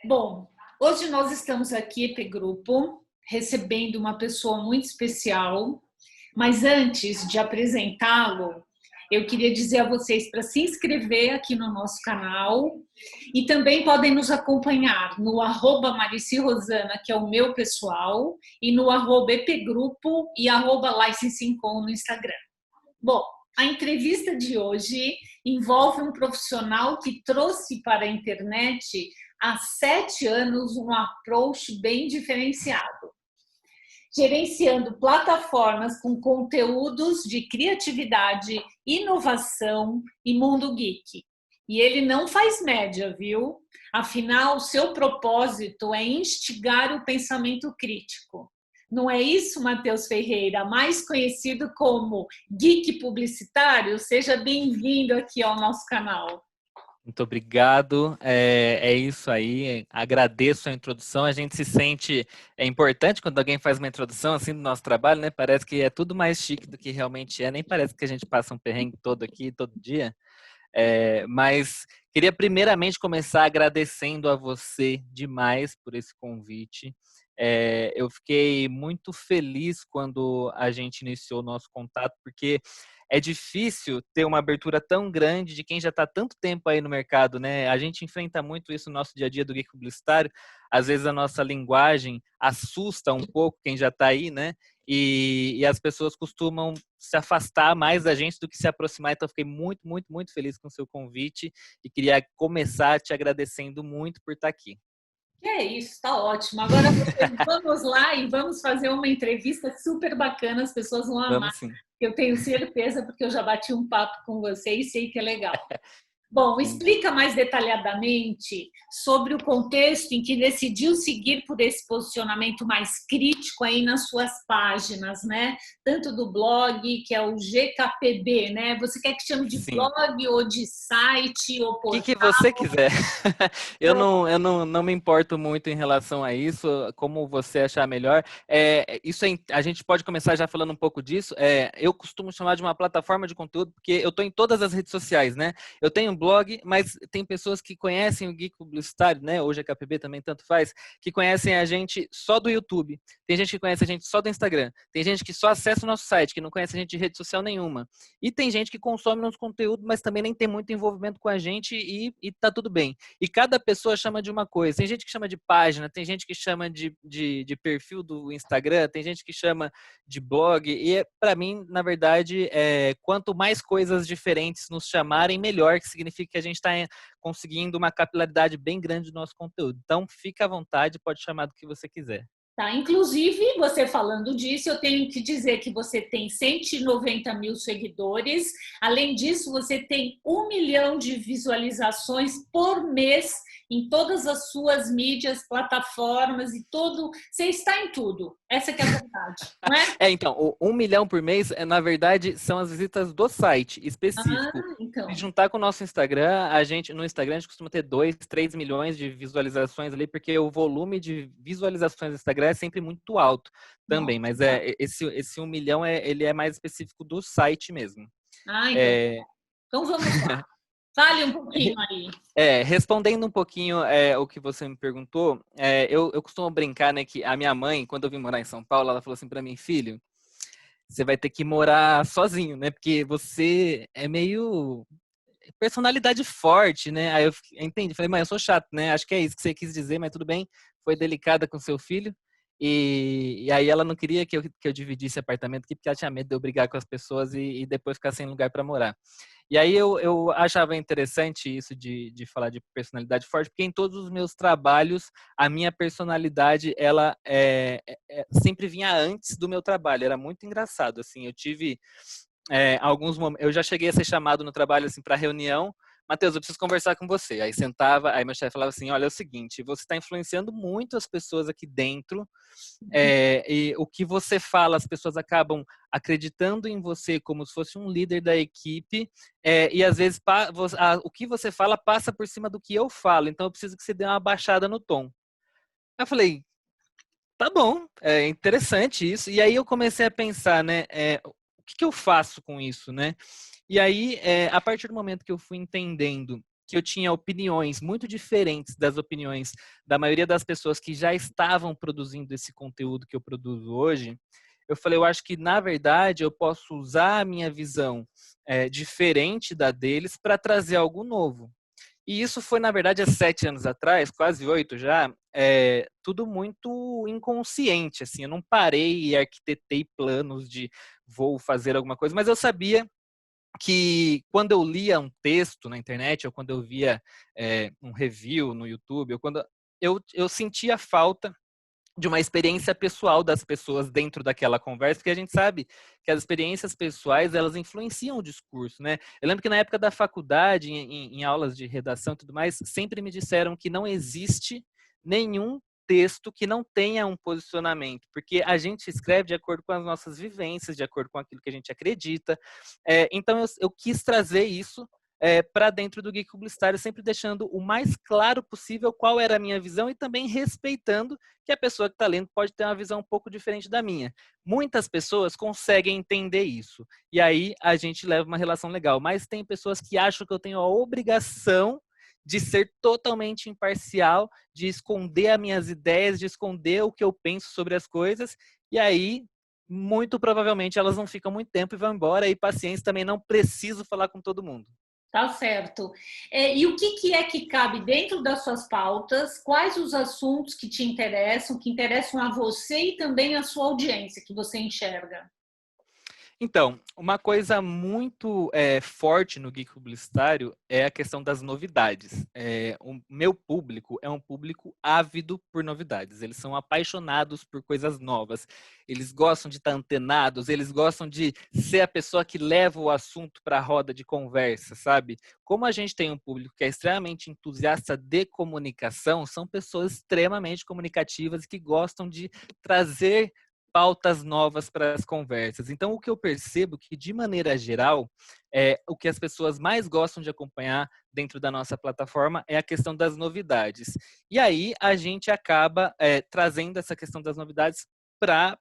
Bom, hoje nós estamos aqui, EP Grupo, recebendo uma pessoa muito especial, mas antes de apresentá-lo, eu queria dizer a vocês para se inscrever aqui no nosso canal e também podem nos acompanhar no @maricirosana, que é o meu pessoal, e no @epgrupo e @licensingcom no Instagram. Bom, a entrevista de hoje envolve um profissional que trouxe para a internet há 7 anos um approach bem diferenciado, gerenciando plataformas com conteúdos de criatividade, inovação e mundo geek. E ele não faz média, viu? Afinal, seu propósito é instigar o pensamento crítico. Não é isso, Matheus Ferreira, mais conhecido como Geek Publicitário? Seja bem-vindo aqui ao nosso canal. Muito obrigado, é isso aí, agradeço a introdução, a gente se sente, é importante quando alguém faz uma introdução assim do nosso trabalho, né, parece que é tudo mais chique do que realmente é, nem parece que a gente passa um perrengue todo aqui, todo dia, mas queria primeiramente começar agradecendo a você demais por esse convite. Eu fiquei muito feliz quando a gente iniciou o nosso contato, porque é difícil ter uma abertura tão grande de quem já está tanto tempo aí no mercado, né? A gente enfrenta muito isso no nosso dia a dia do geek publicitário. Às vezes a nossa linguagem assusta um pouco quem já está aí, né? E as pessoas costumam se afastar mais da gente do que se aproximar. Então, fiquei muito, muito, muito feliz com o seu convite e queria começar te agradecendo muito por estar aqui. Que é isso, está ótimo. Agora vamos lá e vamos fazer uma entrevista super bacana, as pessoas vão amar, Vamos sim. eu tenho certeza, porque eu já bati um papo com você e sei que é legal. Bom, Sim. explica mais detalhadamente sobre o contexto em que decidiu seguir por esse posicionamento mais crítico aí nas suas páginas, né? Tanto do blog, que é o GKPB, né? Você quer que chame de Sim. blog ou de site ou O que portal? que você quiser. Eu não me importo muito em relação a isso, como você achar melhor. A gente pode começar já falando um pouco disso. Eu costumo chamar de uma plataforma de conteúdo, porque eu estou em todas as redes sociais, né? Eu tenho um blog, mas tem pessoas que conhecem o Geek Publicitário, né? Hoje a KPB também tanto faz, que conhecem a gente só do YouTube. Tem gente que conhece a gente só do Instagram. Tem gente que só acessa o nosso site, que não conhece a gente de rede social nenhuma. E tem gente que consome nosso conteúdo, mas também nem tem muito envolvimento com a gente e tá tudo bem. E cada pessoa chama de uma coisa. Tem gente que chama de página, tem gente que chama de perfil do Instagram, tem gente que chama de blog. E para mim, na verdade, quanto mais coisas diferentes nos chamarem, melhor, que significa que a gente está conseguindo uma capilaridade bem grande do nosso conteúdo. Então, fica à vontade, pode chamar do que você quiser. Tá, inclusive, você falando disso, eu tenho que dizer que você tem 190 mil seguidores. Além disso, você tem 1 milhão de visualizações por mês em todas as suas mídias, plataformas e todo. Você está em tudo. Essa que é a verdade, não é? Então, o 1 milhão por mês, na verdade, são as visitas do site Ah, específico. Se então. juntar com o nosso Instagram, no Instagram a gente costuma ter 2, 3 milhões de visualizações ali, porque o volume de visualizações do Instagram é sempre muito alto também, mas Nossa. esse 1 milhão ele é mais específico do site mesmo. Ah, então. É, Então vamos lá. Fale um pouquinho aí. Respondendo um pouquinho o que você me perguntou, eu costumo brincar, né, que a minha mãe, quando eu vim morar em São Paulo, ela falou assim para mim, filho, você vai ter que morar sozinho, né? Porque você é meio personalidade forte, né? Aí eu entendi, falei, mãe, eu sou chato, né? Acho que é isso que você quis dizer, mas tudo bem. Foi delicada com seu filho. E aí ela não queria que eu dividisse apartamento aqui, porque ela tinha medo de eu brigar com as pessoas e depois ficar sem lugar para morar. E aí eu achava interessante isso de falar de personalidade forte, porque em todos os meus trabalhos, a minha personalidade, ela sempre vinha antes do meu trabalho. Era muito engraçado, assim, eu tive alguns momentos, eu já cheguei a ser chamado no trabalho, assim, para reunião, Matheus, eu preciso conversar com você. Aí sentava, aí meu chefe falava assim, olha, é o seguinte, você está influenciando muito as pessoas aqui dentro, e o que você fala, as pessoas acabam acreditando em você como se fosse um líder da equipe, e às vezes o que você fala passa por cima do que eu falo, então eu preciso que você dê uma baixada no tom. Aí eu falei, tá bom, é interessante isso. E aí eu comecei a pensar, né, o que eu faço com isso, né? E aí, a partir do momento que eu fui entendendo que eu tinha opiniões muito diferentes das opiniões da maioria das pessoas que já estavam produzindo esse conteúdo que eu produzo hoje, eu falei, eu acho que, na verdade, eu posso usar a minha visão diferente da deles para trazer algo novo. E isso foi, na verdade, há 7 anos atrás, quase 8 já, tudo muito inconsciente, assim, eu não parei e arquitetei planos de vou fazer alguma coisa, mas eu sabia que quando eu lia um texto na internet, ou quando eu via um review no YouTube, ou quando eu sentia falta de uma experiência pessoal das pessoas dentro daquela conversa, porque a gente sabe que as experiências pessoais, elas influenciam o discurso, né? Eu lembro que na época da faculdade, em aulas de redação e tudo mais, sempre me disseram que não existe nenhum texto que não tenha um posicionamento, porque a gente escreve de acordo com as nossas vivências, de acordo com aquilo que a gente acredita. Então, eu quis trazer isso para dentro do Geek Publicitário, sempre deixando o mais claro possível qual era a minha visão e também respeitando que a pessoa que está lendo pode ter uma visão um pouco diferente da minha. Muitas pessoas conseguem entender isso, e aí a gente leva uma relação legal, mas tem pessoas que acham que eu tenho a obrigação de ser totalmente imparcial, de esconder as minhas ideias, de esconder o que eu penso sobre as coisas, e aí muito provavelmente elas não ficam muito tempo e vão embora, e paciência, também não preciso falar com todo mundo. Tá certo. E o que é que cabe dentro das suas pautas? Quais os assuntos que te interessam, que interessam a você e também a sua audiência, que você enxerga? Então, uma coisa muito forte no Geek Publicitário é a questão das novidades. O meu público é um público ávido por novidades. Eles são apaixonados por coisas novas. Eles gostam de estar antenados, eles gostam de ser a pessoa que leva o assunto para a roda de conversa, sabe? Como a gente tem um público que é extremamente entusiasta de comunicação, são pessoas extremamente comunicativas que gostam de trazer pautas novas para as conversas. Então, o que eu percebo que, de maneira geral, o que as pessoas mais gostam de acompanhar dentro da nossa plataforma é a questão das novidades. E aí, a gente acaba trazendo essa questão das novidades para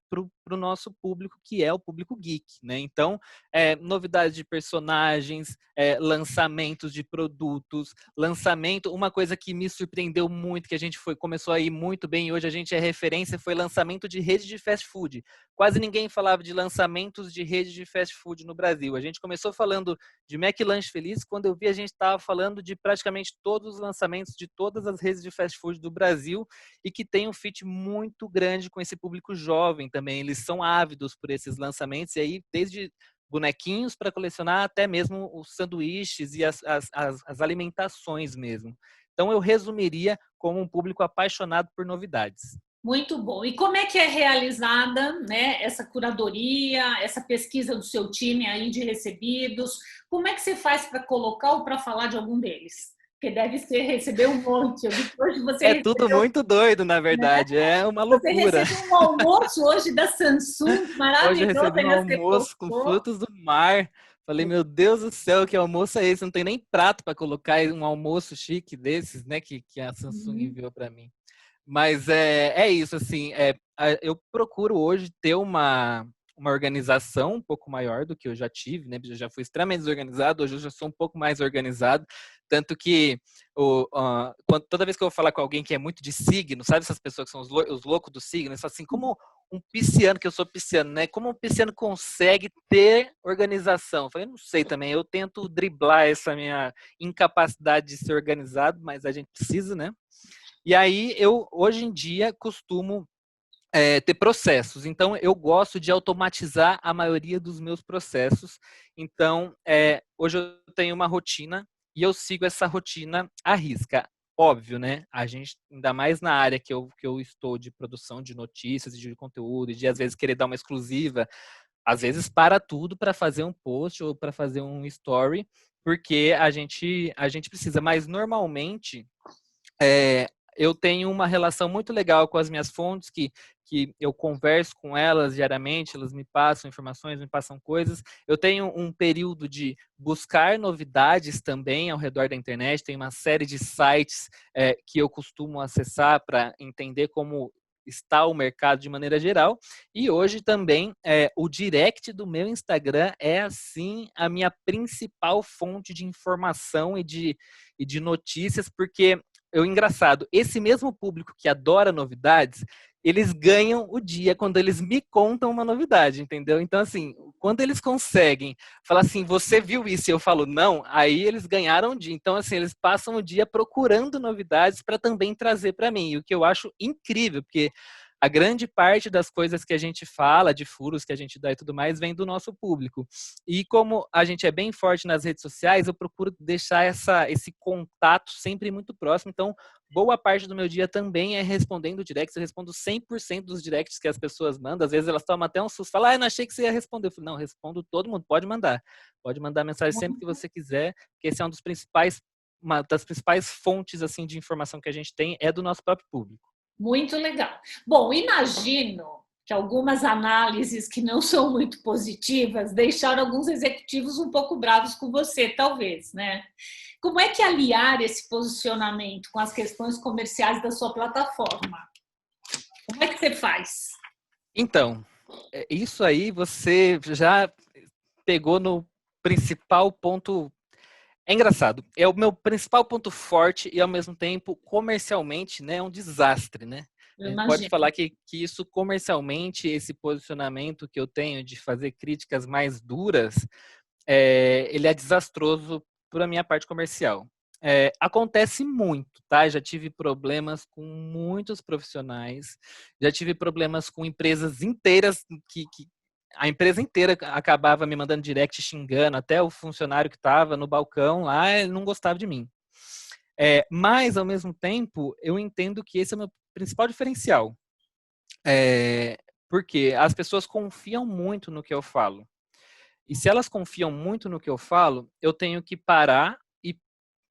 o nosso público, que é o público geek, né? Então, novidades de personagens, lançamentos de produtos, uma coisa que me surpreendeu muito, que a gente começou a ir muito bem e hoje a gente é referência, foi lançamento de rede de fast food. Quase ninguém falava de lançamentos de rede de fast food no Brasil. A gente começou falando de McLanche Feliz, quando eu vi a gente estava falando de praticamente todos os lançamentos de todas as redes de fast food do Brasil e que tem um fit muito grande com esse público jovem também. Eles são ávidos por esses lançamentos e aí desde bonequinhos para colecionar até mesmo os sanduíches e as alimentações mesmo. Então eu resumiria como um público apaixonado por novidades. Muito bom. E como é que é realizada, né, essa curadoria, essa pesquisa do seu time aí de recebidos? Como é que você faz para colocar ou para falar de algum deles? Porque deve ser receber um monte. Eu vi que hoje você tudo recebeu, muito doido, na né? verdade. É uma Você loucura. recebeu um almoço hoje da Samsung, Hoje eu maravilhoso, recebi um ainda você almoço com postou. frutos do mar. Falei, meu Deus do céu, que almoço é esse? Não tem nem prato para colocar um almoço chique desses, né? Que a Samsung Uhum. enviou para mim. Mas é isso, assim, eu procuro hoje ter uma organização um pouco maior do que eu já tive, né? Eu já fui extremamente desorganizado, hoje eu já sou um pouco mais organizado, tanto que toda vez que eu vou falar com alguém que é muito de signo, sabe essas pessoas que são os loucos do signo, eles falam assim, como um pisciano, que eu sou pisciano, né? Como um pisciano consegue ter organização? Eu falei, não sei também, eu tento driblar essa minha incapacidade de ser organizado, mas a gente precisa, né? E aí, eu, hoje em dia, costumo ter processos. Então, eu gosto de automatizar a maioria dos meus processos. Então, hoje eu tenho uma rotina e eu sigo essa rotina à risca. Óbvio, né? A gente, ainda mais na área que eu estou de produção de notícias e de conteúdo, e de às vezes querer dar uma exclusiva, às vezes para tudo para fazer um post ou para fazer um story, porque a gente precisa. Mas normalmente eu tenho uma relação muito legal com as minhas fontes, que eu converso com elas diariamente, elas me passam informações, me passam coisas. Eu tenho um período de buscar novidades também ao redor da internet, tem uma série de sites que eu costumo acessar para entender como está o mercado de maneira geral. E hoje também o direct do meu Instagram é, assim, a minha principal fonte de informação e de notícias, porque, engraçado, esse mesmo público que adora novidades, eles ganham o dia quando eles me contam uma novidade, entendeu? Então, assim, quando eles conseguem falar assim, você viu isso? E eu falo, não, aí eles ganharam o dia. Então, assim, eles passam o dia procurando novidades para também trazer para mim. E o que eu acho incrível, porque a grande parte das coisas que a gente fala, de furos que a gente dá e tudo mais, vem do nosso público. E como a gente é bem forte nas redes sociais, eu procuro deixar esse contato sempre muito próximo. Então, boa parte do meu dia também é respondendo directs. Eu respondo 100% dos directs que as pessoas mandam. Às vezes elas tomam até um susto. Falam, eu não achei que você ia responder. Eu falo, não, respondo todo mundo. Pode mandar. Pode mandar mensagem sempre que você quiser, porque esse é uma das principais fontes assim de informação que a gente tem é do nosso próprio público. Muito legal. Bom, imagino que algumas análises que não são muito positivas deixaram alguns executivos um pouco bravos com você, talvez, né? Como é que aliar esse posicionamento com as questões comerciais da sua plataforma? Como é que você faz? Então, isso aí você já pegou no principal ponto. É engraçado, é o meu principal ponto forte e, ao mesmo tempo, comercialmente, né, é um desastre, né? Eu A gente pode imagino. falar que isso, comercialmente, esse posicionamento que eu tenho de fazer críticas mais duras, ele é desastroso para a minha parte comercial. Acontece muito, tá? Já tive problemas com muitos profissionais, já tive problemas com empresas inteiras que a empresa inteira acabava me mandando direct xingando, até o funcionário que estava no balcão lá, ele não gostava de mim. Mas, ao mesmo tempo, eu entendo que esse é o meu principal diferencial. Porque as pessoas confiam muito no que eu falo. E se elas confiam muito no que eu falo, eu tenho que parar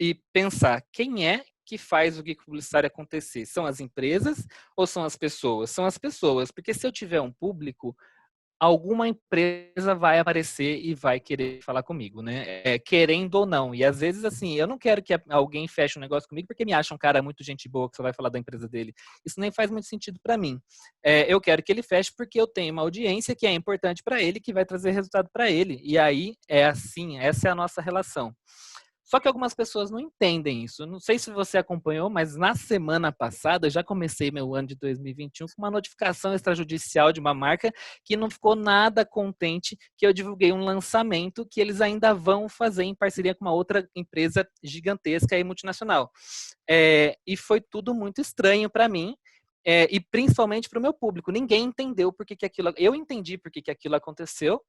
e pensar quem é que faz o geek publicitário acontecer. São as empresas ou são as pessoas? São as pessoas, porque se eu tiver um público, alguma empresa vai aparecer e vai querer falar comigo, né? Querendo ou não. E às vezes, assim, eu não quero que alguém feche um negócio comigo porque me acha um cara muito gente boa que só vai falar da empresa dele. Isso nem faz muito sentido para mim. Eu quero que ele feche porque eu tenho uma audiência que é importante para ele, que vai trazer resultado para ele. E aí é assim, essa é a nossa relação. Só que algumas pessoas não entendem isso. Eu não sei se você acompanhou, mas na semana passada eu já comecei meu ano de 2021 com uma notificação extrajudicial de uma marca que não ficou nada contente que eu divulguei um lançamento que eles ainda vão fazer em parceria com uma outra empresa gigantesca e multinacional. E foi tudo muito estranho para mim. E principalmente para o meu público. Ninguém entendeu por que aquilo. Eu entendi por que aquilo aconteceu,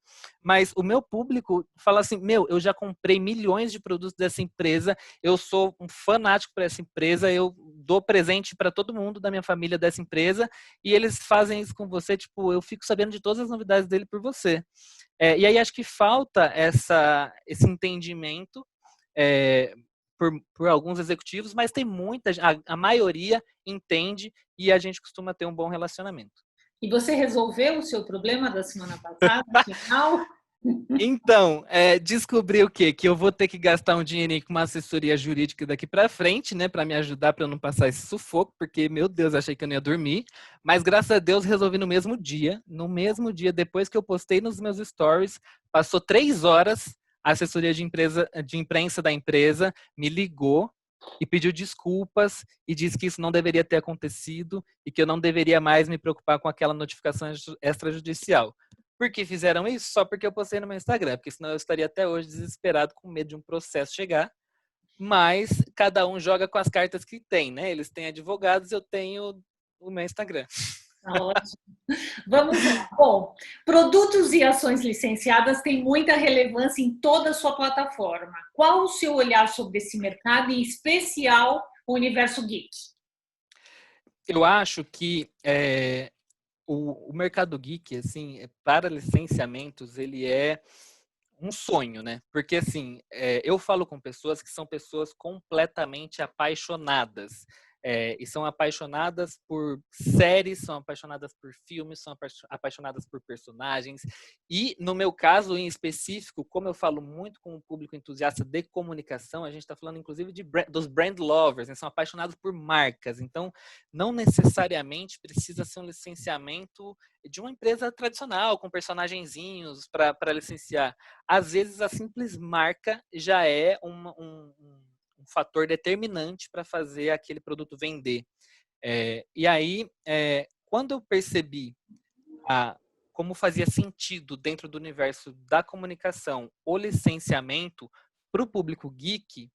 mas o meu público fala assim: meu, eu já comprei milhões de produtos dessa empresa, eu sou um fanático para essa empresa, eu dou presente para todo mundo da minha família dessa empresa, e eles fazem isso com você, tipo, eu fico sabendo de todas as novidades dele por você. E aí acho que falta esse entendimento. Por alguns executivos, mas tem a maioria entende e a gente costuma ter um bom relacionamento. E você resolveu o seu problema da semana passada, no final? Então, descobri o quê? Que eu vou ter que gastar um dinheirinho com uma assessoria jurídica daqui para frente, né, para me ajudar para eu não passar esse sufoco, porque, meu Deus, achei que eu não ia dormir. Mas, graças a Deus, resolvi no mesmo dia. No mesmo dia, depois que eu postei nos meus stories, passou 3 horas, a assessoria de imprensa da empresa me ligou e pediu desculpas e disse que isso não deveria ter acontecido e que eu não deveria mais me preocupar com aquela notificação extrajudicial. Por que fizeram isso? Só porque eu postei no meu Instagram, porque senão eu estaria até hoje desesperado com medo de um processo chegar. Mas cada um joga com as cartas que tem, né? Eles têm advogados, eu tenho o meu Instagram. Ótimo. Vamos lá. Bom, produtos e ações licenciadas têm muita relevância em toda a sua plataforma. Qual o seu olhar sobre esse mercado, em especial o universo geek? Eu acho que o mercado geek, assim, para licenciamentos, ele é um sonho, né? Porque, assim, eu falo com pessoas que são pessoas completamente apaixonadas. E são apaixonadas por séries, são apaixonadas por filmes, são apaixonadas por personagens. E, no meu caso em específico, como eu falo muito com o público entusiasta de comunicação, a gente está falando inclusive dos brand lovers, né? São apaixonados por marcas. Então, não necessariamente precisa ser um licenciamento de uma empresa tradicional, com personagenzinhos para licenciar. Às vezes, a simples marca já é um fator determinante para fazer aquele produto vender. E aí, quando eu percebi como fazia sentido dentro do universo da comunicação o licenciamento para o público geek,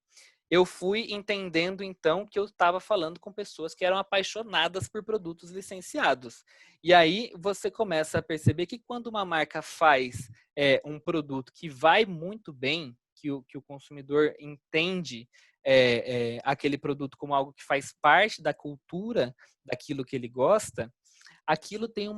eu fui entendendo, então, que eu estava falando com pessoas que eram apaixonadas por produtos licenciados. E aí você começa a perceber que quando uma marca faz um produto que vai muito bem, que o consumidor entende aquele produto como algo que faz parte da cultura daquilo que ele gosta, aquilo tem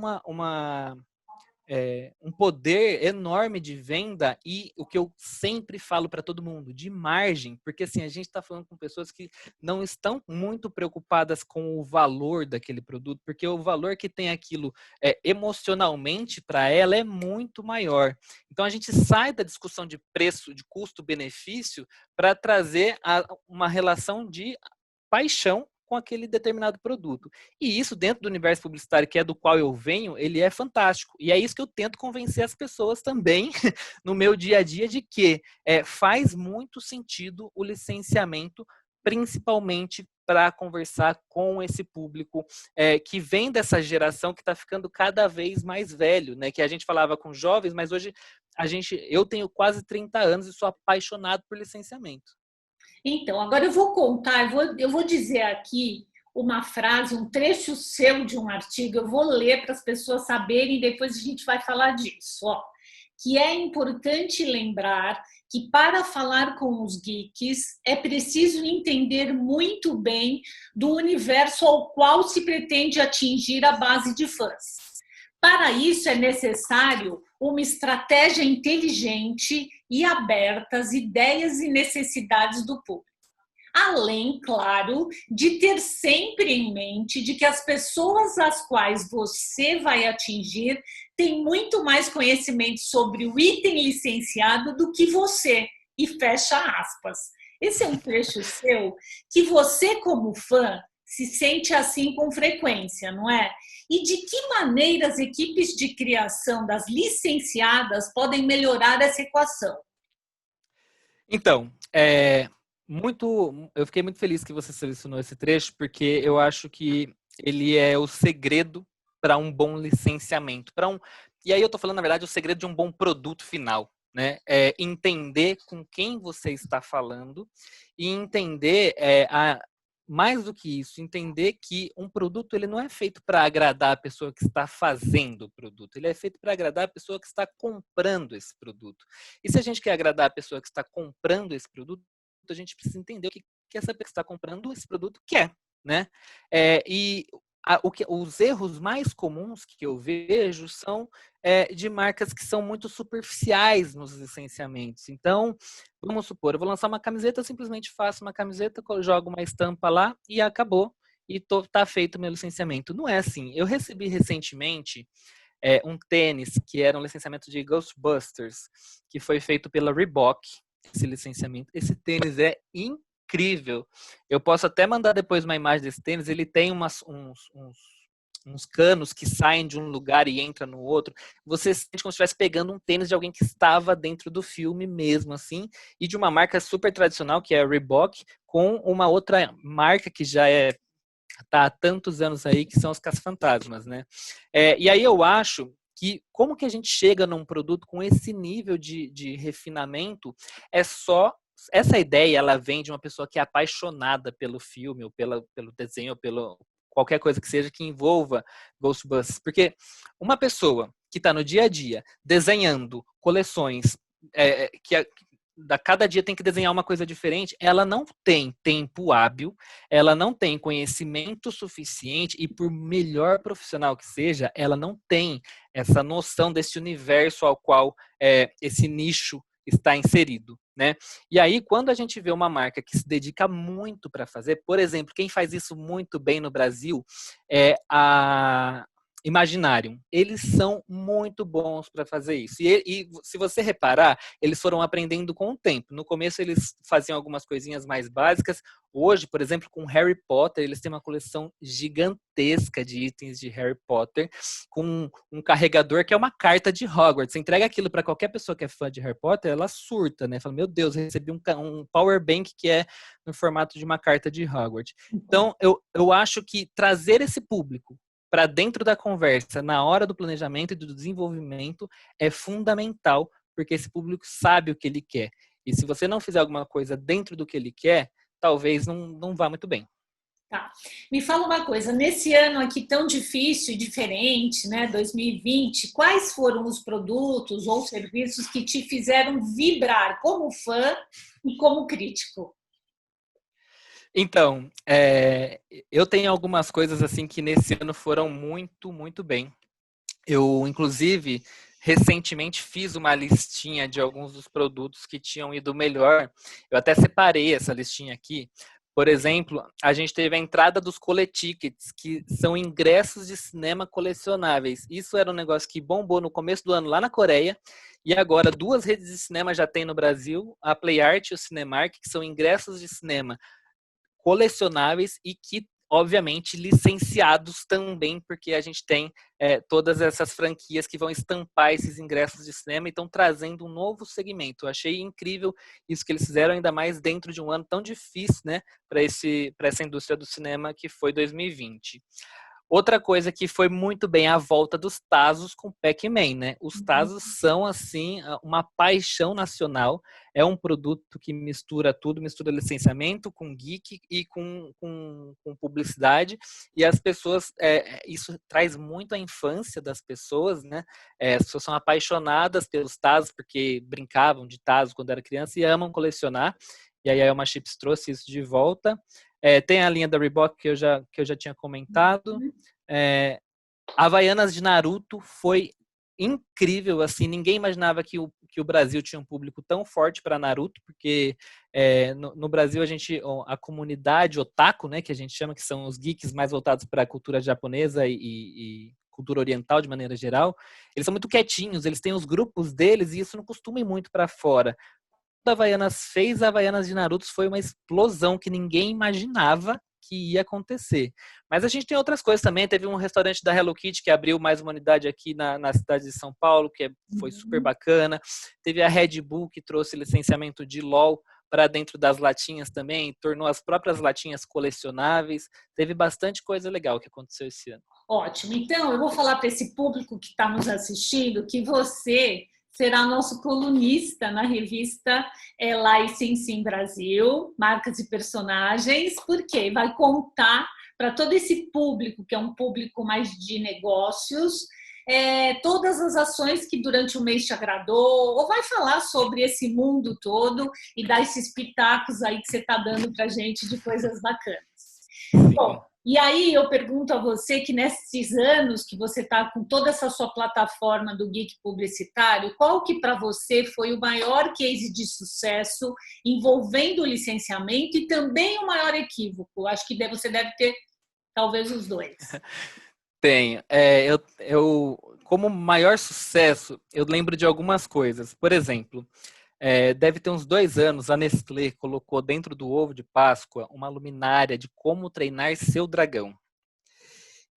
um poder enorme de venda e o que eu sempre falo para todo mundo, de margem, porque assim, a gente está falando com pessoas que não estão muito preocupadas com o valor daquele produto, porque o valor que tem aquilo emocionalmente para ela é muito maior. Então a gente sai da discussão de preço, de custo-benefício, para trazer uma relação de paixão com aquele determinado produto. E isso, dentro do universo publicitário, que é do qual eu venho, ele é fantástico. E é isso que eu tento convencer as pessoas também, no meu dia a dia, de que faz muito sentido o licenciamento, principalmente para conversar com esse público que vem dessa geração que está ficando cada vez mais velho, né? Que a gente falava com jovens, mas hoje eu tenho quase 30 anos e sou apaixonado por licenciamento. Então, agora eu vou contar, eu vou dizer aqui uma frase, um trecho seu de um artigo, eu vou ler para as pessoas saberem, depois a gente vai falar disso. Que é importante lembrar que para falar com os geeks é preciso entender muito bem do universo ao qual se pretende atingir a base de fãs. Para isso é necessário uma estratégia inteligente e aberta às ideias e necessidades do público. Além, claro, de ter sempre em mente de que as pessoas às quais você vai atingir têm muito mais conhecimento sobre o item licenciado do que você, e fecha aspas. Esse é um trecho seu que você, como fã, se sente assim com frequência, não é? E de que maneira as equipes de criação das licenciadas podem melhorar essa equação? Então, eu fiquei muito feliz que você selecionou esse trecho, porque eu acho que ele é o segredo para um bom licenciamento. E aí eu estou falando, na verdade, o segredo de um bom produto final. Né? Entender com quem você está falando e entender mais do que isso, entender que um produto ele não é feito para agradar a pessoa que está fazendo o produto, ele é feito para agradar a pessoa que está comprando esse produto. E se a gente quer agradar a pessoa que está comprando esse produto, a gente precisa entender o que essa pessoa que está comprando esse produto quer, né? Os erros mais comuns que eu vejo são de marcas que são muito superficiais nos licenciamentos. Então, vamos supor, eu vou lançar uma camiseta, eu simplesmente faço uma camiseta, jogo uma estampa lá e acabou. E tá feito o meu licenciamento. Não é assim. Eu recebi recentemente um tênis que era um licenciamento de Ghostbusters, que foi feito pela Reebok, esse licenciamento. Esse tênis é incrível. Eu posso até mandar depois uma imagem desse tênis. Ele tem uns canos que saem de um lugar e entram no outro. Você sente como se estivesse pegando um tênis de alguém que estava dentro do filme mesmo, assim, e de uma marca super tradicional, que é a Reebok, com uma outra marca que já tá há tantos anos aí, que são os Caça-Fantasmas, né? E aí eu acho que como que a gente chega num produto com esse nível de refinamento essa ideia, ela vem de uma pessoa que é apaixonada pelo filme, ou pelo desenho, ou pelo qualquer coisa que seja que envolva Ghostbusters. Porque uma pessoa que está no dia a dia desenhando coleções cada dia tem que desenhar uma coisa diferente, ela não tem tempo hábil, ela não tem conhecimento suficiente e por melhor profissional que seja, ela não tem essa noção desse universo ao qual esse nicho está inserido. né? E aí, quando a gente vê uma marca que se dedica muito para fazer, por exemplo, quem faz isso muito bem no Brasil é a Imaginarium. Eles são muito bons para fazer isso. E se você reparar, eles foram aprendendo com o tempo. No começo eles faziam algumas coisinhas mais básicas. Hoje, por exemplo, com Harry Potter, eles têm uma coleção gigantesca de itens de Harry Potter, com um carregador que é uma carta de Hogwarts. Você entrega aquilo para qualquer pessoa que é fã de Harry Potter, ela surta, né? Fala, meu Deus, eu recebi um power bank que é no formato de uma carta de Hogwarts. Então, eu acho que trazer esse público para dentro da conversa, na hora do planejamento e do desenvolvimento, é fundamental, porque esse público sabe o que ele quer. E se você não fizer alguma coisa dentro do que ele quer, talvez não vá muito bem. Tá. Me fala uma coisa, nesse ano aqui tão difícil e diferente, né, 2020, quais foram os produtos ou serviços que te fizeram vibrar como fã e como crítico? Então, eu tenho algumas coisas assim que nesse ano foram muito, muito bem. Eu, inclusive, recentemente fiz uma listinha de alguns dos produtos que tinham ido melhor. Eu até separei essa listinha aqui. Por exemplo, a gente teve a entrada dos coletickets, que são ingressos de cinema colecionáveis. Isso era um negócio que bombou no começo do ano lá na Coreia. E agora 2 redes de cinema já tem no Brasil, a PlayArt e o Cinemark, que são ingressos de cinema colecionáveis e que, obviamente, licenciados também, porque a gente tem todas essas franquias que vão estampar esses ingressos de cinema e estão trazendo um novo segmento. Eu achei incrível isso que eles fizeram, ainda mais dentro de um ano tão difícil, né, para essa indústria do cinema que foi 2020. Outra coisa que foi muito bem a volta dos Tazos com Pac-Man, né? Os Tazos são, assim, uma paixão nacional. É um produto que mistura tudo, mistura licenciamento com geek e com publicidade. E as pessoas, isso traz muito a infância das pessoas, né? As pessoas são apaixonadas pelos Tazos, porque brincavam de Tazos quando era criança e amam colecionar. E aí a Elma Chips trouxe isso de volta. Tem a linha da Reebok que eu já tinha comentado. Havaianas de Naruto foi incrível, assim, ninguém imaginava que o Brasil tinha um público tão forte para Naruto, porque no Brasil a comunidade otaku, né, que a gente chama, que são os geeks mais voltados para a cultura japonesa e cultura oriental de maneira geral, eles são muito quietinhos, eles têm os grupos deles e isso não costuma ir muito para fora. A Havaianas fez a Havaianas de Naruto foi uma explosão que ninguém imaginava que ia acontecer. Mas a gente tem outras coisas também. Teve um restaurante da Hello Kitty que abriu mais uma unidade aqui na cidade de São Paulo, que foi super bacana. Teve a Red Bull que trouxe licenciamento de LOL para dentro das latinhas também, tornou as próprias latinhas colecionáveis. Teve bastante coisa legal que aconteceu esse ano. Ótimo. Então, eu vou falar para esse público que está nos assistindo que você será nosso colunista na revista Licensing Brasil, Marcas e Personagens, porque vai contar para todo esse público, que é um público mais de negócios, todas as ações que durante o mês te agradou, ou vai falar sobre esse mundo todo e dar esses pitacos aí que você está dando para a gente de coisas bacanas. Bom, e aí eu pergunto a você que nesses anos que você está com toda essa sua plataforma do Geek Publicitário, qual que para você foi o maior case de sucesso envolvendo o licenciamento e também o maior equívoco? Acho que você deve ter talvez os dois. Tenho. Como maior sucesso, eu lembro de algumas coisas. Por exemplo, deve ter uns 2 anos, a Nestlé colocou dentro do ovo de Páscoa uma luminária de como treinar seu dragão.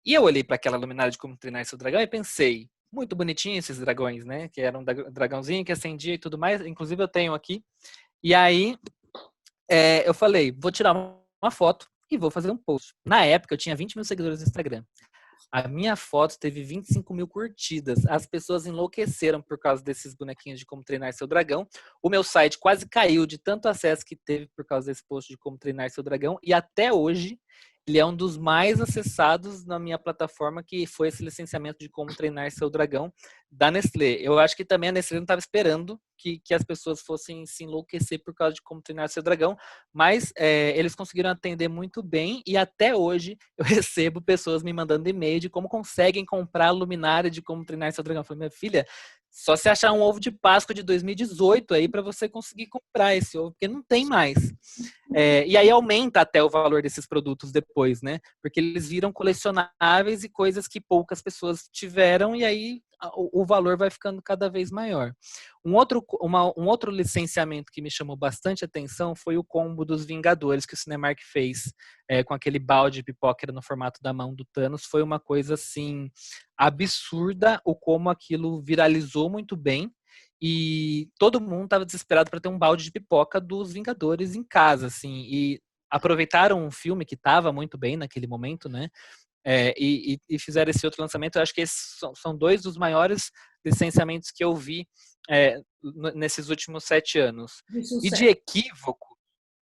E eu olhei para aquela luminária de como treinar seu dragão e pensei, muito bonitinho esses dragões, né? Que era um dragãozinho que acendia e tudo mais. Inclusive eu tenho aqui. E aí eu falei, vou tirar uma foto e vou fazer um post. Na época eu tinha 20 mil seguidores no Instagram. A minha foto teve 25 mil curtidas. As pessoas enlouqueceram por causa desses bonequinhos de como treinar seu dragão. O meu site quase caiu de tanto acesso que teve por causa desse post de como treinar seu dragão. E até hoje, ele é um dos mais acessados na minha plataforma, que foi esse licenciamento de como treinar seu dragão da Nestlé. Eu acho que também a Nestlé não estava esperando que as pessoas fossem se enlouquecer por causa de como treinar seu dragão, mas eles conseguiram atender muito bem e até hoje eu recebo pessoas me mandando e-mail de como conseguem comprar a luminária de como treinar seu dragão. Eu falei, minha filha, Só se achar um ovo de Páscoa de 2018 aí para você conseguir comprar esse ovo, porque não tem mais. E aí aumenta até o valor desses produtos depois, né? Porque eles viram colecionáveis e coisas que poucas pessoas tiveram, e aí o valor vai ficando cada vez maior. Um outro licenciamento que me chamou bastante atenção foi o combo dos Vingadores que o Cinemark fez com aquele balde de pipoca no formato da mão do Thanos. Foi uma coisa assim absurda o como aquilo viralizou muito bem. E todo mundo estava desesperado para ter um balde de pipoca dos Vingadores em casa, assim. E aproveitaram um filme que estava muito bem naquele momento, né? E fizeram esse outro lançamento. Eu acho que esses são dois dos maiores licenciamentos que eu vi nesses últimos 7 anos. E de equívoco...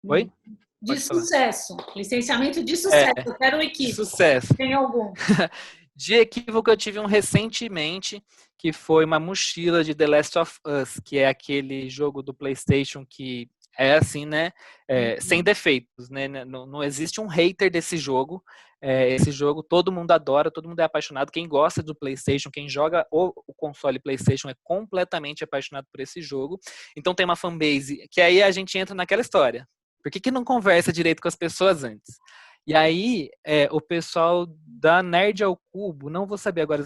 Oi? De sucesso. Licenciamento de sucesso. Eu quero um equívoco. De sucesso. Tem algum? De equívoco eu tive um recentemente, que foi uma mochila de The Last of Us, que é aquele jogo do PlayStation que é assim, né? Sem defeitos, né? Não existe um hater desse jogo. Esse jogo todo mundo adora, todo mundo é apaixonado. Quem gosta do PlayStation, quem joga o console PlayStation é completamente apaixonado por esse jogo. Então tem uma fanbase que aí a gente entra naquela história. Por que não conversa direito com as pessoas antes? E aí, o pessoal da Nerd ao Cubo, não vou saber agora,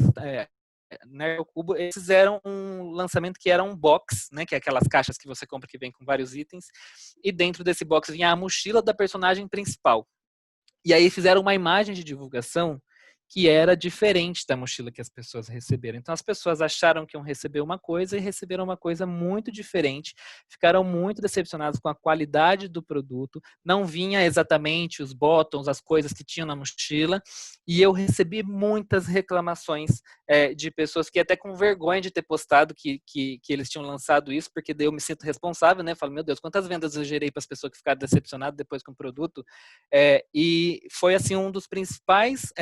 Nerd ao Cubo, eles fizeram um lançamento que era um box, né, que é aquelas caixas que você compra que vem com vários itens, e dentro desse box vinha a mochila da personagem principal. E aí fizeram uma imagem de divulgação que era diferente da mochila que as pessoas receberam. Então as pessoas acharam que iam receber uma coisa e receberam uma coisa muito diferente, ficaram muito decepcionadas com a qualidade do produto, não vinha exatamente os buttons, as coisas que tinham na mochila, e eu recebi muitas reclamações de pessoas que até com vergonha de ter postado que eles tinham lançado isso, porque daí eu me sinto responsável, né? Falo, meu Deus, quantas vendas eu gerei para as pessoas que ficaram decepcionadas depois com o produto, e foi assim um dos principais...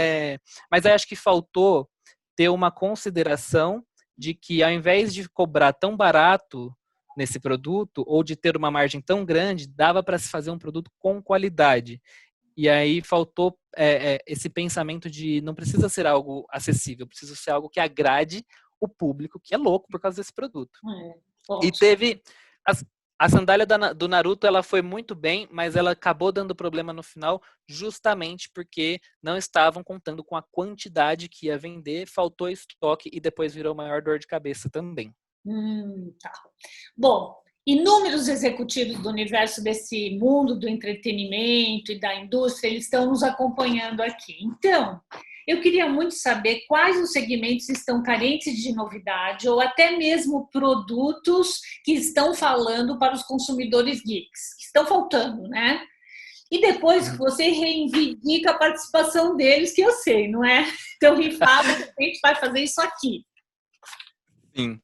Mas aí acho que faltou ter uma consideração de que ao invés de cobrar tão barato nesse produto, ou de ter uma margem tão grande, dava para se fazer um produto com qualidade. E aí faltou esse pensamento de não precisa ser algo acessível, precisa ser algo que agrade o público, que é louco por causa desse produto. E teve... A sandália do Naruto, ela foi muito bem, mas ela acabou dando problema no final justamente porque não estavam contando com a quantidade que ia vender, faltou estoque e depois virou maior dor de cabeça também. Tá. Bom, inúmeros executivos do universo desse mundo do entretenimento e da indústria, eles estão nos acompanhando aqui. Então, eu queria muito saber quais os segmentos estão carentes de novidade ou até mesmo produtos que estão falando para os consumidores geeks, que estão faltando, né? E depois você reivindica a participação deles, que eu sei, não é? Então, rifado, a gente vai fazer isso aqui. Sim.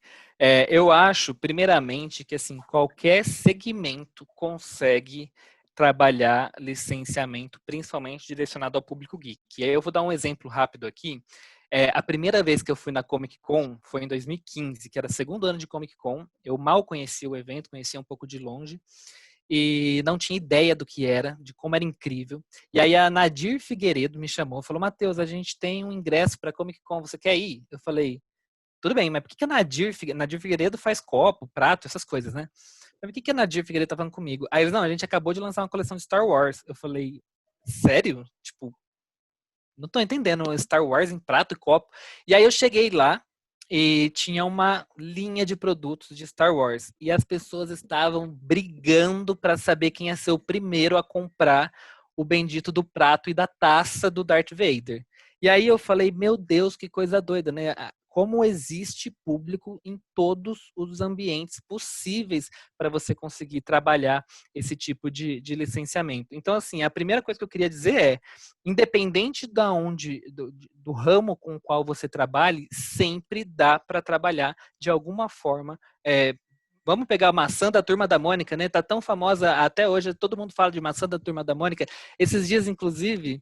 Eu acho, primeiramente, que assim, qualquer segmento consegue trabalhar licenciamento, principalmente direcionado ao público geek. E aí eu vou dar um exemplo rápido aqui. A primeira vez que eu fui na Comic Con foi em 2015, que era o segundo ano de Comic Con. Eu mal conhecia o evento, conhecia um pouco de longe e não tinha ideia do que era, de como era incrível. E aí a Nadir Figueiredo me chamou, falou: Matheus, a gente tem um ingresso para Comic Con, você quer ir? Eu falei: tudo bem, mas por que a Nadir Figueiredo faz copo, prato, essas coisas, né? Mas por que a Nadir Figueiredo tá falando comigo? Aí eles, não, a gente acabou de lançar uma coleção de Star Wars. Eu falei, sério? Tipo, não tô entendendo, Star Wars em prato e copo. E aí eu cheguei lá e tinha uma linha de produtos de Star Wars. E as pessoas estavam brigando para saber quem ia ser o primeiro a comprar o bendito do prato e da taça do Darth Vader. E aí eu falei, meu Deus, que coisa doida, né? Como existe público em todos os ambientes possíveis para você conseguir trabalhar esse tipo de licenciamento. Então, assim, a primeira coisa que eu queria dizer é, independente do ramo com o qual você trabalhe, sempre dá para trabalhar de alguma forma. Vamos pegar a maçã da Turma da Mônica, né? Tá tão famosa até hoje, todo mundo fala de maçã da Turma da Mônica. Esses dias, inclusive,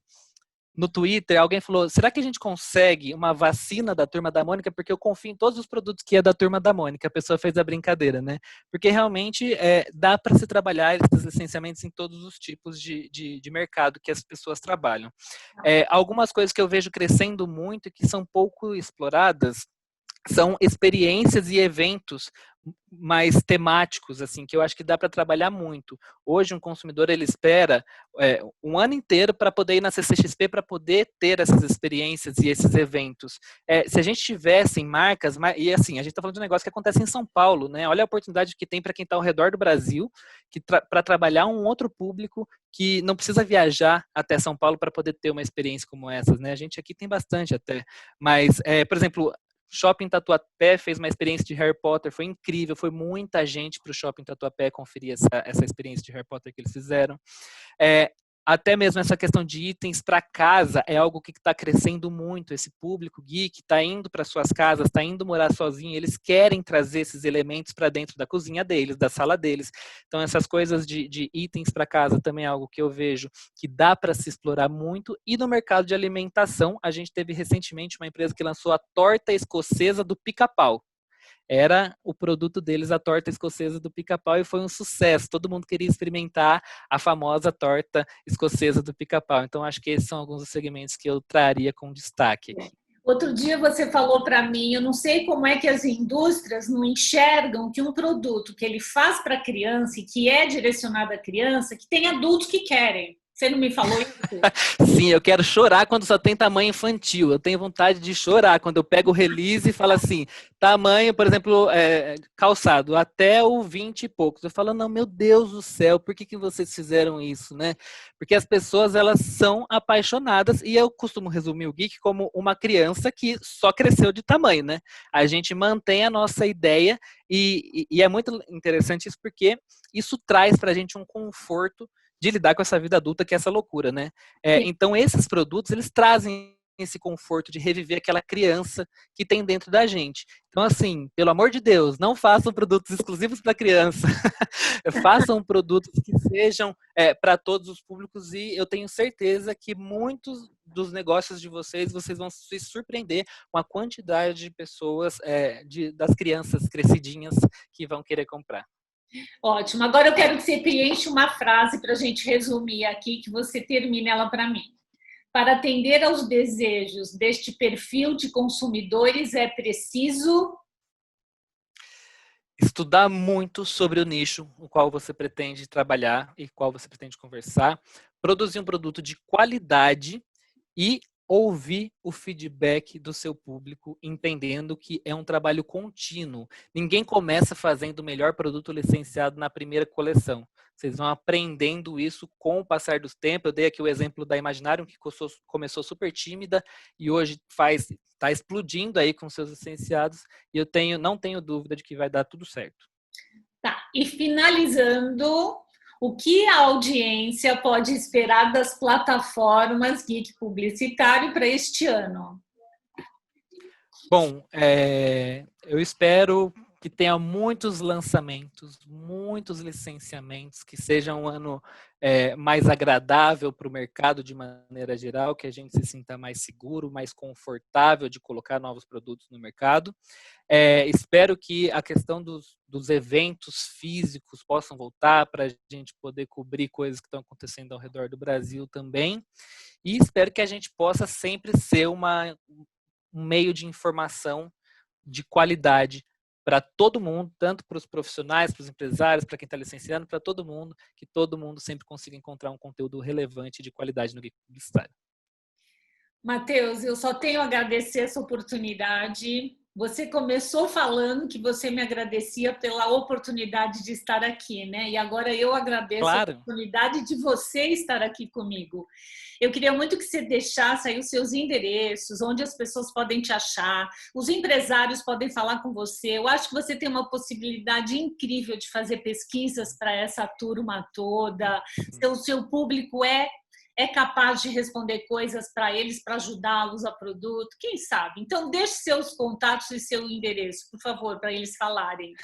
no Twitter, alguém falou, será que a gente consegue uma vacina da Turma da Mônica? Porque eu confio em todos os produtos que é da Turma da Mônica. A pessoa fez a brincadeira, né? Porque realmente dá para se trabalhar esses licenciamentos em todos os tipos de mercado que as pessoas trabalham. Algumas coisas que eu vejo crescendo muito e que são pouco exploradas, são experiências e eventos mais temáticos, assim, que eu acho que dá para trabalhar muito. Hoje, um consumidor, ele espera um ano inteiro para poder ir na CCXP, para poder ter essas experiências e esses eventos. Se a gente tivesse marcas, e assim, a gente está falando de um negócio que acontece em São Paulo, né? Olha a oportunidade que tem para quem está ao redor do Brasil, para trabalhar um outro público que não precisa viajar até São Paulo para poder ter uma experiência como essas, né? A gente aqui tem bastante até, mas, por exemplo, Shopping Tatuapé fez uma experiência de Harry Potter, foi incrível, foi muita gente para o Shopping Tatuapé conferir essa experiência de Harry Potter que eles fizeram. Até mesmo essa questão de itens para casa é algo que está crescendo muito. Esse público geek está indo para suas casas, está indo morar sozinho, eles querem trazer esses elementos para dentro da cozinha deles, da sala deles. Então, essas coisas de itens para casa também é algo que eu vejo que dá para se explorar muito. E no mercado de alimentação, a gente teve recentemente uma empresa que lançou a torta escocesa do Pica-Pau. Era o produto deles, a torta escocesa do Pica-Pau, e foi um sucesso. Todo mundo queria experimentar a famosa torta escocesa do Pica-Pau. Então, acho que esses são alguns dos segmentos que eu traria com destaque aqui. Outro dia você falou para mim, eu não sei como é que as indústrias não enxergam que um produto que ele faz para criança e que é direcionado à criança, que tem adultos que querem. Você não me falou isso? Sim, eu quero chorar quando só tem tamanho infantil. Eu tenho vontade de chorar quando eu pego o release e falo assim, tamanho, por exemplo, calçado, até o 20 e poucos. Eu falo, não, meu Deus do céu, por que vocês fizeram isso, né? Porque as pessoas, elas são apaixonadas, e eu costumo resumir o geek como uma criança que só cresceu de tamanho, né? A gente mantém a nossa ideia e é muito interessante isso, porque isso traz pra gente um conforto de lidar com essa vida adulta, que é essa loucura, né? Então, esses produtos, eles trazem esse conforto de reviver aquela criança que tem dentro da gente. Então, assim, pelo amor de Deus, não façam produtos exclusivos para criança. Façam produtos que sejam para todos os públicos, e eu tenho certeza que muitos dos negócios de vocês vão se surpreender com a quantidade de pessoas, das crianças crescidinhas que vão querer comprar. Ótimo. Agora eu quero que você preencha uma frase para a gente resumir aqui, que você termine ela para mim. Para atender aos desejos deste perfil de consumidores, é preciso estudar muito sobre o nicho no qual você pretende trabalhar e qual você pretende conversar, produzir um produto de qualidade e ouvir o feedback do seu público, entendendo que é um trabalho contínuo. Ninguém começa fazendo o melhor produto licenciado na primeira coleção. Vocês vão aprendendo isso com o passar do tempo. Eu dei aqui o exemplo da Imaginarium, que começou super tímida e hoje está explodindo aí com seus licenciados, e eu não tenho dúvida de que vai dar tudo certo. Tá. E finalizando, o que a audiência pode esperar das plataformas Geek Publicitário para este ano? Bom, eu espero que tenha muitos lançamentos, muitos licenciamentos, que seja um ano mais agradável para o mercado de maneira geral, que a gente se sinta mais seguro, mais confortável de colocar novos produtos no mercado. Espero que a questão dos eventos físicos possam voltar para a gente poder cobrir coisas que estão acontecendo ao redor do Brasil também. E espero que a gente possa sempre ser um meio de informação de qualidade para todo mundo, tanto para os profissionais, para os empresários, para quem está licenciando, para todo mundo, que todo mundo sempre consiga encontrar um conteúdo relevante de qualidade no Geek Publicitário. Matheus, eu só tenho a agradecer essa oportunidade. Você começou falando que você me agradecia pela oportunidade de estar aqui, né? E agora eu agradeço Claro. a oportunidade de você estar aqui comigo. Eu queria muito que você deixasse aí os seus endereços, onde as pessoas podem te achar, os empresários podem falar com você. Eu acho que você tem uma possibilidade incrível de fazer pesquisas para essa turma toda. O seu público é capaz de responder coisas para eles, para ajudá-los a produto, quem sabe? Então, deixe seus contatos e seu endereço, por favor, para eles falarem.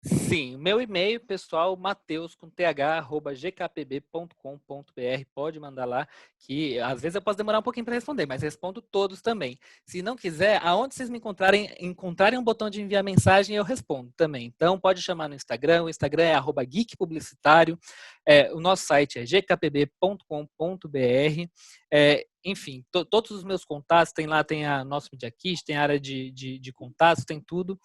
Sim, meu e-mail pessoal, mateus@gkpb.com.br, pode mandar lá, que às vezes eu posso demorar um pouquinho para responder, mas respondo todos também. Se não quiser, aonde vocês me encontrarem um botão de enviar mensagem, eu respondo também. Então, pode chamar no Instagram, o Instagram é @geekpublicitário, o nosso site é gkpb.com.br, enfim, todos os meus contatos, tem lá, tem a nosso Media Kit, tem a área de contatos, tem tudo.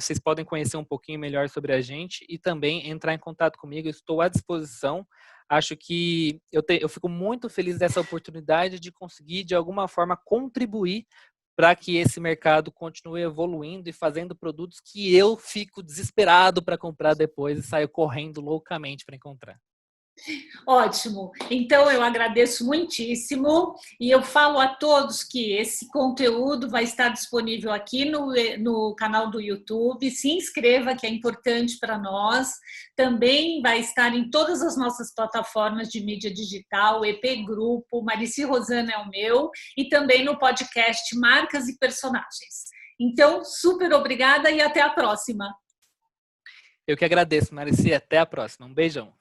Vocês podem conhecer um pouquinho melhor sobre a gente e também entrar em contato comigo, eu estou à disposição. Acho que eu fico muito feliz dessa oportunidade de conseguir, de alguma forma, contribuir para que esse mercado continue evoluindo e fazendo produtos que eu fico desesperado para comprar depois e saio correndo loucamente para encontrar. Ótimo. Então, eu agradeço muitíssimo e eu falo a todos que esse conteúdo vai estar disponível aqui no canal do YouTube. Se inscreva, que é importante para nós. Também vai estar em todas as nossas plataformas de mídia digital, EP Grupo, Marici Rosana é o meu, e também no podcast Marcas e Personagens. Então, super obrigada e até a próxima. Eu que agradeço, Marici. Até a próxima. Um beijão.